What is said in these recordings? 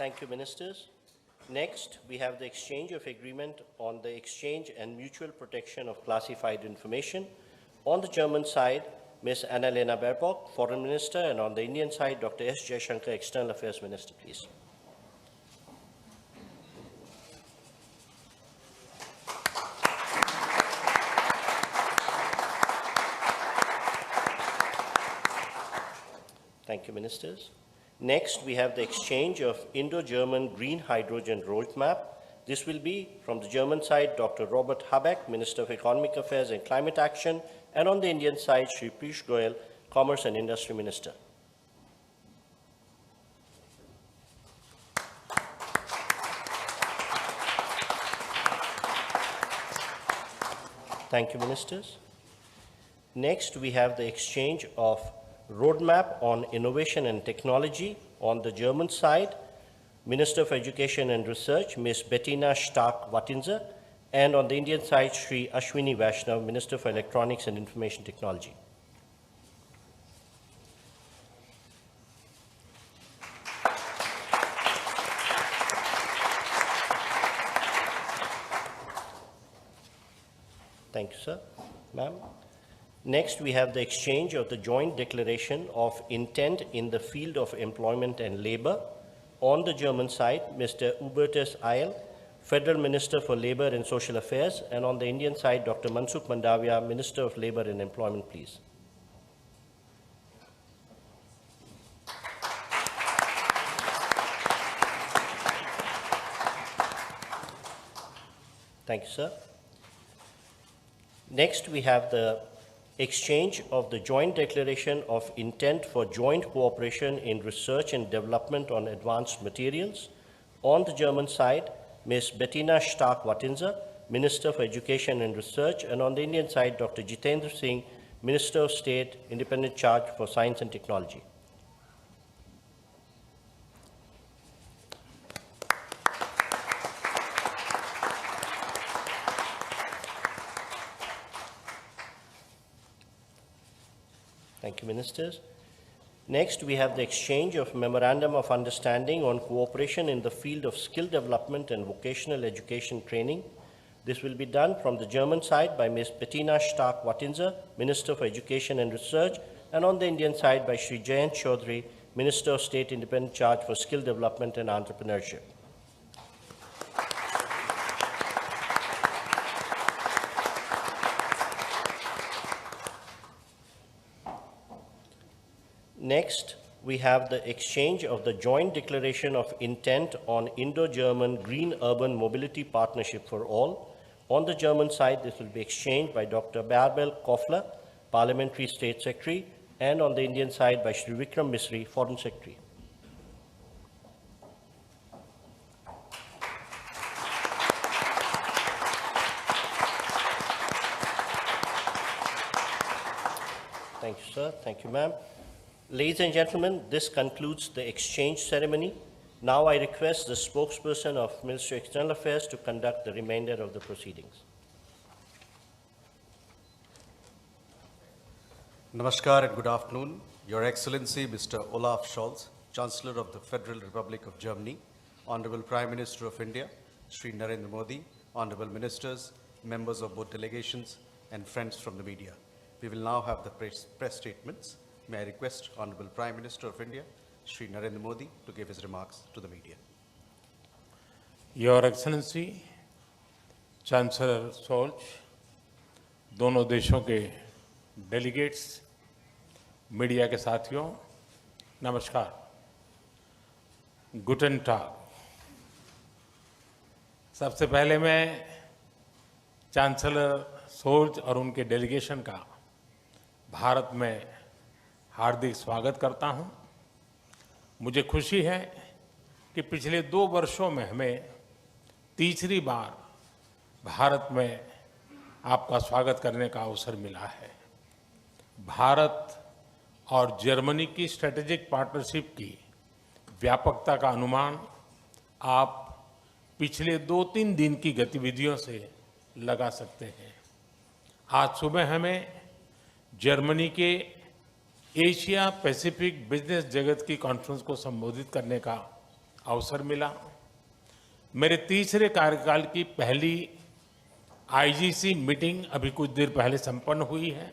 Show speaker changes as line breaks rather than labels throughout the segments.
Thank you, Ministers. Next, we have the exchange of agreement on the exchange and mutual protection of classified information. On the German side, Ms. Annalena Baerbock, Foreign Minister, and on the Indian side, Dr. S. Jaishankar, External Affairs Minister, please. Thank you, Ministers. Next, we have the exchange of Indo-German Green Hydrogen Roadmap. This will be, from the German side, Dr. Robert Habeck, Minister of Economic Affairs and Climate Action, and on the Indian side, Shri Piyush Goyal, Commerce and Industry Minister. Thank you, Ministers. Next, we have the exchange of Roadmap on Innovation and Technology. On the German side, Minister of Education and Research, Ms. Bettina Stark-Wattinser, and on the Indian side, Shri Ashwini Vaishnav, Minister for Electronics and Information Technology. Thank you, sir. Ma'am. Next, we have the exchange of the joint declaration of intent in the field of employment and labor. On the German side, Mr. Hubertus Eil, Federal Minister for Labor and Social Affairs, and on the Indian side, Dr. Mansukh Mandavia, Minister of Labor and Employment, please. Thank you, sir. Next, we have the exchange of the joint declaration of intent for joint cooperation in research and development on advanced materials. On the German side, Ms. Bettina Stark-Wattinser, Minister for Education and Research, and on the Indian side, Dr. Jitendra Singh, Minister of State, Independent Charge for Science and Technology. Thank you, Ministers. Next, we have the exchange of Memorandum of Understanding on cooperation in the field of skill development and vocational education training. This will be done from the German side by Ms. Bettina Stark-Wattinser, Minister for Education and Research, and on the Indian side by Shri Jayant Chaudhary, Minister of State, Independent Charge for Skill Development and Entrepreneurship. Next, we have the exchange of the joint declaration of intent on Indo-German Green Urban Mobility Partnership for All. On the German side, this will be exchanged by Dr. Bärbel Koffler, Parliamentary State Secretary, and on the Indian side by Shri Vikram Misri, Foreign Secretary. Thank you, sir. Thank you, ma'am. Ladies and gentlemen, this concludes the exchange ceremony. Now I request the spokesperson of Ministry of External Affairs to conduct the remainder of the proceedings.
Namaskar and good afternoon. Your Excellency, Mr. Olaf Scholz, Chancellor of the Federal Republic of Germany, Honorable Prime Minister of India, Shri Narendra Modi, Honorable Ministers, members of both delegations, and friends from the media. We will now have the press statements. May I request Honorable Prime Minister of India, Shri Narendra Modi, to give his remarks to the media.
Your Excellency, Chancellor Scholz, दोनों देशों के delegates, media के साथियों, नमस्कार, गुटन टाग। सबसे पहले मैं chancellor Scholz और उनके डेलीगेशन का भारत में हार्दिक स्वागत करता हूं। मुझे खुशी है कि पिछले 2 वर्षों में हमें तीसरी बार भारत में आपका स्वागत करने का अवसर मिला है। भारत और जर्मनी की स्ट्रेटेजिक पार्टनरशिप की व्यापकता का अनुमान आप पिछले 2-3 दिन की गतिविधियों से लगा सकते हैं। आज सुबह हमें जर्मनी के एशिया पैसिफिक बिजनेस जगत की कॉन्फ्रेंस को संबोधित करने का अवसर मिला। मेरे तीसरे कार्यकाल की पहली आईजीसी मीटिंग अभी कुछ देर पहले संपन्न हुई है।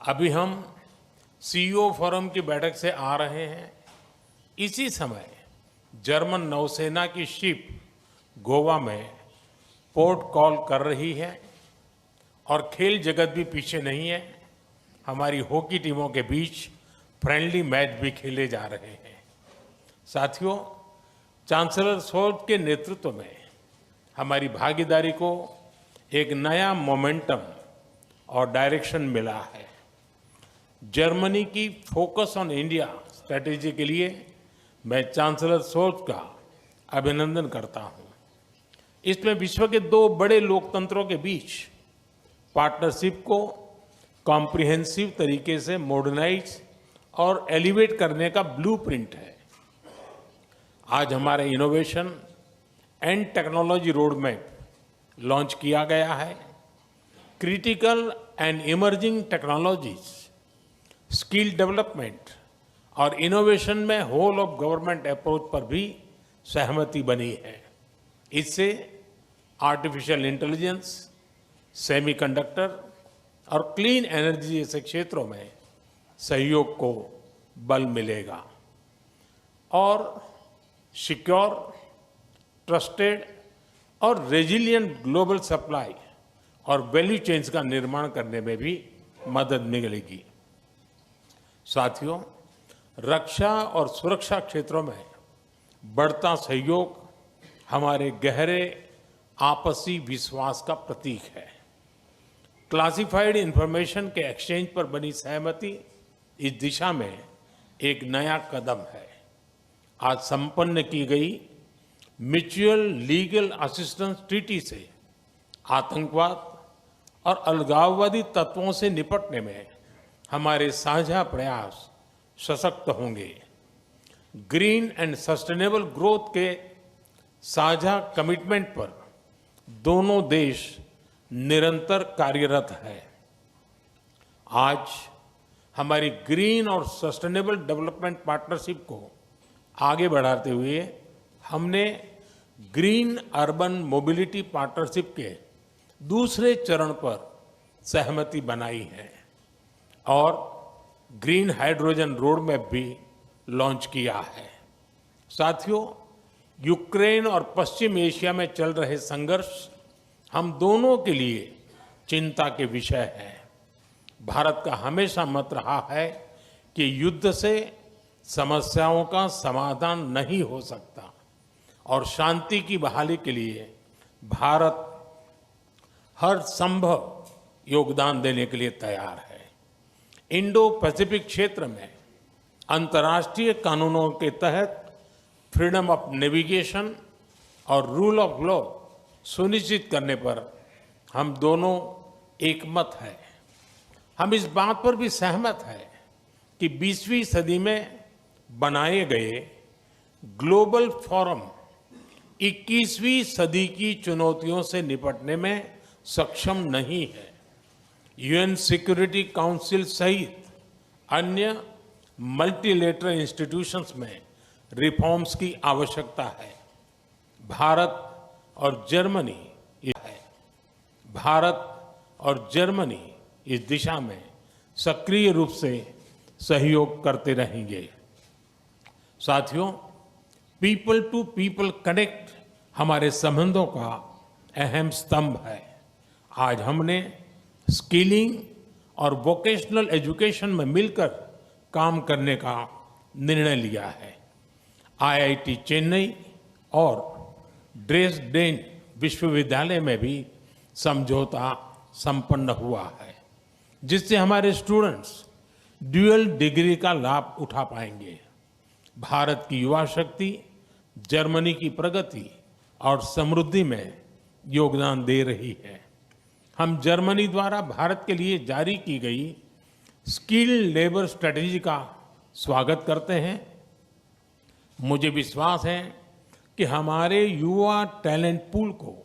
अभी हम सीईओ फोरम की बैठक से आ रहे हैं। इसी समय जर्मन नौसेना की शिप गोवा में पोर्ट कॉल कर रही है और खेल जगत भी पीछे नहीं है। हमारी हॉकी टीमों के बीच फ्रेंडली मैच भी खेले जा रहे हैं। साथियों, चांसलर शोल्ज के नेतृत्व में हमारी भागीदारी को एक नया मोमेंटम और डायरेक्शन मिला है। जर्मनी की फोकस ऑन इंडिया स्ट्रैटेजी के लिए मैं चांसलर शोल्ज का अभिनंदन करता हूं। इसमें विश्व के दो बड़े लोकतंत्रों के बीच पार्टनरशिप को कॉम्प्रिहेंसिव तरीके से मॉडर्नाइज और एलिवेट करने का ब्लूप्रिंट है। आज हमारे innovation and technology road map launch किया गया है। Critical and emerging technologies, skill development और इनोवेशन में होल ऑफ गवर्नमेंट अप्रोच पर भी सहमति बनी है। इससे आर्टिफिशियल इंटेलिजेंस, सेमीकंडक्टर और क्लीन एनर्जी जैसे क्षेत्रों में सहयोग को बल मिलेगा और सिक्योर, ट्रस्टेड और रेजिलिएंट ग्लोबल सप्लाई और वैल्यू चेन्स का निर्माण करने में भी मदद मिलेगी। साथियों, रक्षा और सुरक्षा क्षेत्रों में बढ़ता सहयोग हमारे गहरे आपसी विश्वास का प्रतीक है। क्लासिफाइड इंफॉर्मेशन के एक्सचेंज पर बनी सहमति इस दिशा में एक नया कदम है। आज संपन्न की गई म्यूचुअल लीगल असिस्टेंस ट्रीटी से आतंकवाद और अलगाववादी तत्वों से निपटने में हमारे साझा प्रयास सशक्त होंगे। ग्रीन एंड सस्टेनेबल ग्रोथ के साझा कमिटमेंट पर दोनों देश निरंतर कार्यरत है। आज हमारी ग्रीन और सस्टेनेबल डेवलपमेंट पार्टनरशिप को आगे बढ़ाते हुए हमने ग्रीन अर्बन मोबिलिटी पार्टनरशिप के दूसरे चरण पर सहमति बनाई है और ग्रीन हाइड्रोजन रोड मैप भी लॉन्च किया है। साथियों, यूक्रेन और पश्चिम एशिया में चल रहे संघर्ष हम दोनों के लिए चिंता के विषय है। भारत का हमेशा मत रहा है कि युद्ध से समस्याओं का समाधान नहीं हो सकता और शांति की बहाली के लिए भारत हर संभव योगदान देने के लिए तैयार है। इंडो पैसिफिक क्षेत्र में अंतर्राष्ट्रीय कानूनों के तहत फ्रीडम ऑफ नेविगेशन और रूल ऑफ लॉ सुनिश्चित करने पर हम दोनों एकमत हैं। हम इस बात पर भी सहमत हैं कि 20वीं सदी में बनाए गए ग्लोबल फोरम 21वीं सदी की चुनौतियों से निपटने में सक्षम नहीं है। यूएन सिक्योरिटी काउंसिल सहित अन्य मल्टीलेटरल इंस्टीट्यूशंस में रिफॉर्म्स की आवश्यकता है। भारत और जर्मनी इस दिशा में सक्रिय रूप से सहयोग करते रहेंगे। साथियों, पीपल टू पीपल कनेक्ट हमारे संबंधों का अहम स्तंभ है। आज हमने स्किलिंग और वोकेशनल एजुकेशन में मिलकर काम करने का निर्णय लिया है। आईआईटी चेन्नई और ड्रेसडेन विश्वविद्यालय में भी समझौता संपन्न हुआ है, जिससे हमारे स्टूडेंट्स ड्यूअल डिग्री का लाभ उठा पाएंगे। भारत की युवा शक्ति जर्मनी की प्रगति और समृद्धि में योगदान दे रही है। हम जर्मनी द्वारा भारत के लिए जारी की गई स्किल लेबर स्ट्रेटेजी का स्वागत करते हैं। मुझे विश्वास है कि हमारे युवा टैलेंट पूल को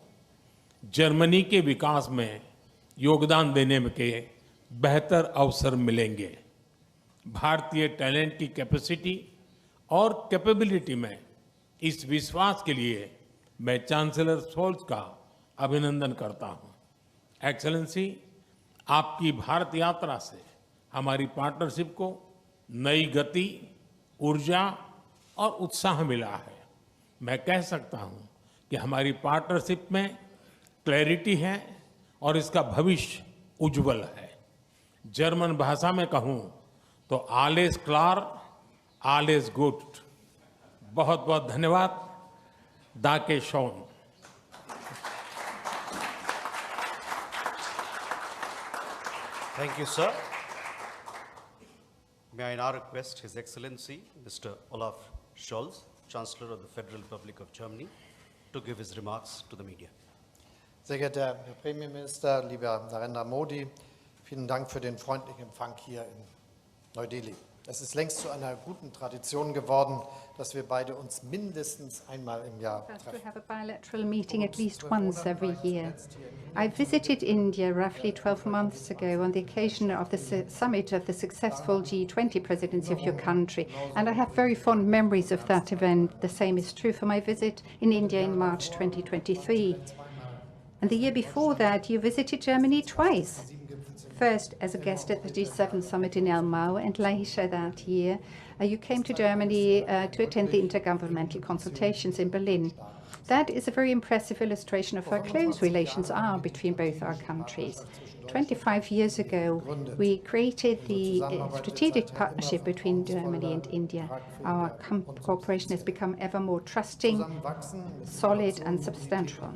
जर्मनी के विकास में योगदान देने के बेहतर अवसर मिलेंगे। भारतीय टैलेंट की कैपेसिटी और कैपेबिलिटी में इस विश्वास के लिए मैं चांसलर शोल्ज का अभिनंदन करता हूं। एक्सेलेंसी, आपकी भारत यात्रा से हमारी पार्टनरशिप को नई गति, ऊर्जा और उत्साह मिला है। मैं कह सकता हूं कि हमारी पार्टनरशिप में क्लैरिटी है और इसका भविष्य उज्जवल है। जर्मन भाषा में कहूं तो आलेस क्लार, आलेस गुड। बहुत बहुत धन्यवाद। दाके Shawn.
Thank you, sir. May I now request His Excellency, Mr. Olaf Scholz, Chancellor of the Federal Republic of Germany, to give his remarks to the media.
Sehr geehrter Herr Premierminister, lieber Narendra Modi, vielen Dank für den freundlichen Empfang hier in Neu-Delhi. Es ist längst zu einer guten Tradition geworden, dass wir beide uns mindestens einmal im Jahr
To
treffen.
have a bilateral meeting at least once every year. I visited India roughly 12 months ago on the occasion of the summit of the successful G20 presidency of your country, and I have very fond memories of that event. The same is true for my visit in India in March 2023. And the year before that, you visited Germany twice. First as a guest at the G7 summit in Elmau, and later that year you came to Germany to attend the intergovernmental consultations in Berlin. That is a very impressive illustration of how close relations are between both our countries. 25 years ago, we created the strategic partnership between Germany and India. Our cooperation has become ever more trusting, solid and substantial.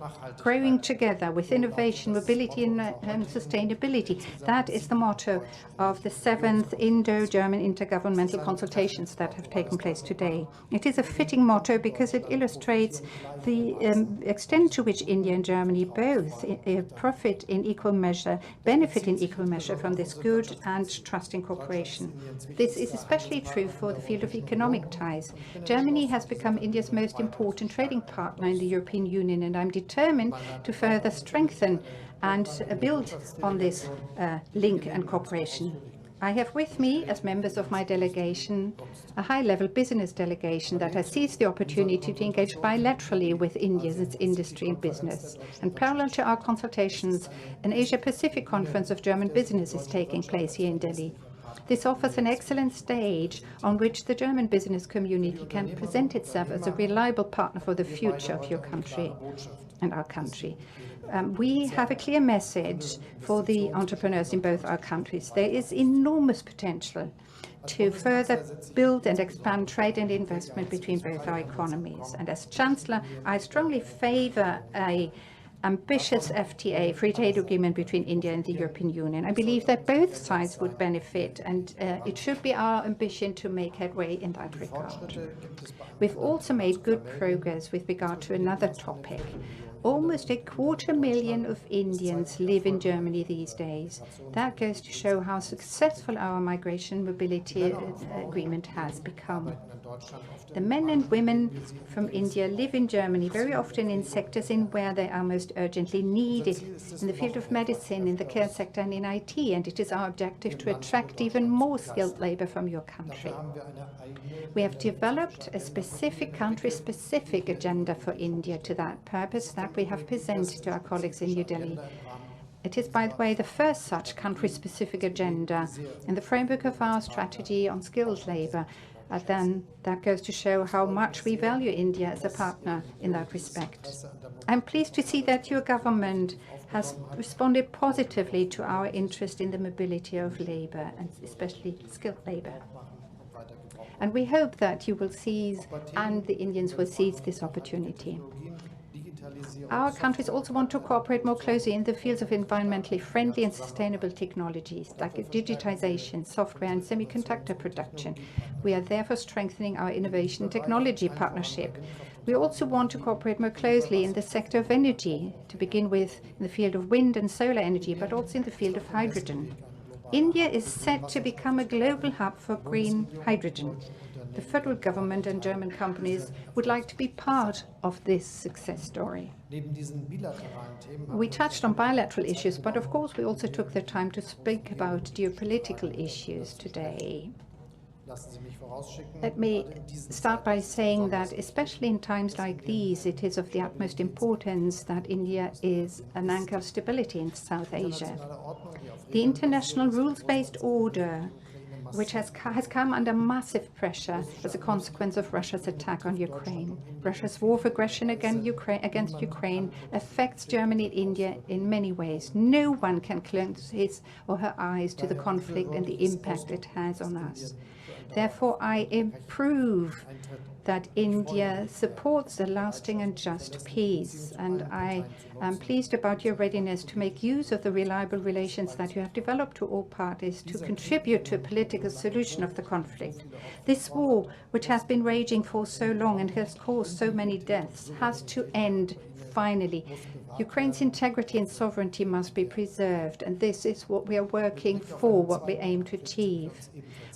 Growing together with innovation, mobility and sustainability. That is the motto of the 7th Indo-German intergovernmental consultations that have taken place today. It is a fitting motto because it illustrates the extent to which India and Germany both profit in equal measure, benefit in equal measure from this good and trusting cooperation. This is especially true for the field of economic ties. Germany has become India's most important trading partner in the European Union, and I'm determined to further strengthen and build on this link and cooperation. I have with me, as members of my delegation, a high-level business delegation that has seized the opportunity to engage bilaterally with India's industry and business. And parallel to our consultations, an Asia-Pacific conference of German business is taking place here in Delhi. This offers an excellent stage on which the German business community can present itself as a reliable partner for the future of your country and our country. We have a clear message for the entrepreneurs in both our countries. There is enormous potential to further build and expand trade and investment between both our economies. And as Chancellor, I strongly favor an ambitious FTA, free trade agreement between India and the European Union. I believe that both sides would benefit, and it should be our ambition to make headway in that regard. We've also made good progress with regard to another topic. Almost 250,000 of Indians live in Germany these days. That goes to show how successful our migration mobility agreement has become. The men and women from India live in Germany very often in sectors in where they are most urgently needed, in the field of medicine, in the care sector and in IT, and it is our objective to attract even more skilled labor from your country. We have developed a specific country-specific agenda for India to that purpose that we have presented to our colleagues in New Delhi. It is, by the way, the first such country-specific agenda in the framework of our strategy on skilled labor. Then that goes to show how much we value India as a partner in that respect. I'm pleased to see that your government has responded positively to our interest in the mobility of labor, and especially skilled labor. And we hope that you will seize, and the Indians will seize this opportunity. Our countries also want to cooperate more closely in the fields of environmentally friendly and sustainable technologies like digitization, software and semiconductor production. We are therefore strengthening our innovation and technology partnership. We also want to cooperate more closely in the sector of energy, to begin with in the field of wind and solar energy, but also in the field of hydrogen. India is set to become a global hub for green hydrogen. The federal government and German companies would like to be part of this success story. We touched on bilateral issues, but of course we also took the time to speak about geopolitical issues today. Let me start by saying that, especially in times like these, it is of the utmost importance that India is an anchor of stability in South Asia. The international rules-based order, which has come under massive pressure as a consequence of Russia's attack on Ukraine. Russia's war of aggression against Ukraine affects Germany and India in many ways. No one can close his or her eyes to the conflict and the impact it has on us. Therefore, I approve that India supports a lasting and just peace, and I am pleased about your readiness to make use of the reliable relations that you have developed to all parties to contribute to a political solution of the conflict. This war, which has been raging for so long and has caused so many deaths, has to end finally. Ukraine's integrity and sovereignty must be preserved, and this is what we are working for, what we aim to achieve.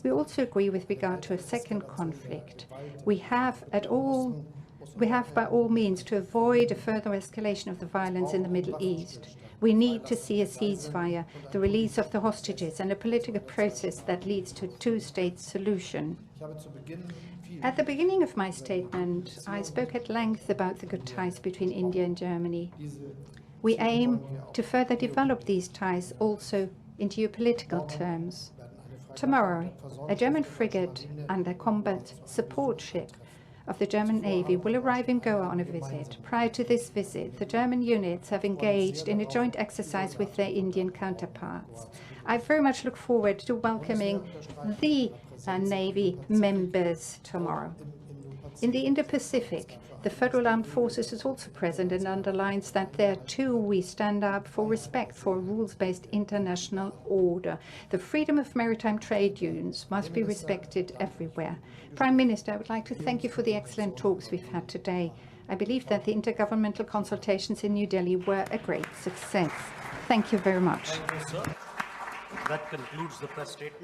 We also agree with regard to a second conflict. We have by all means to avoid a further escalation of the violence in the Middle East. We need to see a ceasefire, the release of the hostages, and a political process that leads to a two-state solution. At the beginning of my statement, I spoke at length about the good ties between India and Germany. We aim to further develop these ties also in geopolitical terms. Tomorrow, a German frigate and a combat support ship of the German Navy will arrive in Goa on a visit. Prior to this visit, the German units have engaged in a joint exercise with their Indian counterparts. I very much look forward to welcoming the Navy members tomorrow. In the Indo-Pacific, the Federal Armed Forces is also present and underlines that there too we stand up for respect for a rules-based international order. The freedom of maritime trade unions must be respected everywhere. Prime Minister, I would like to thank you for the excellent talks we've had today. I believe that the intergovernmental consultations in New Delhi were a great success. Thank you very much.
Thank you, sir. That concludes the press statement.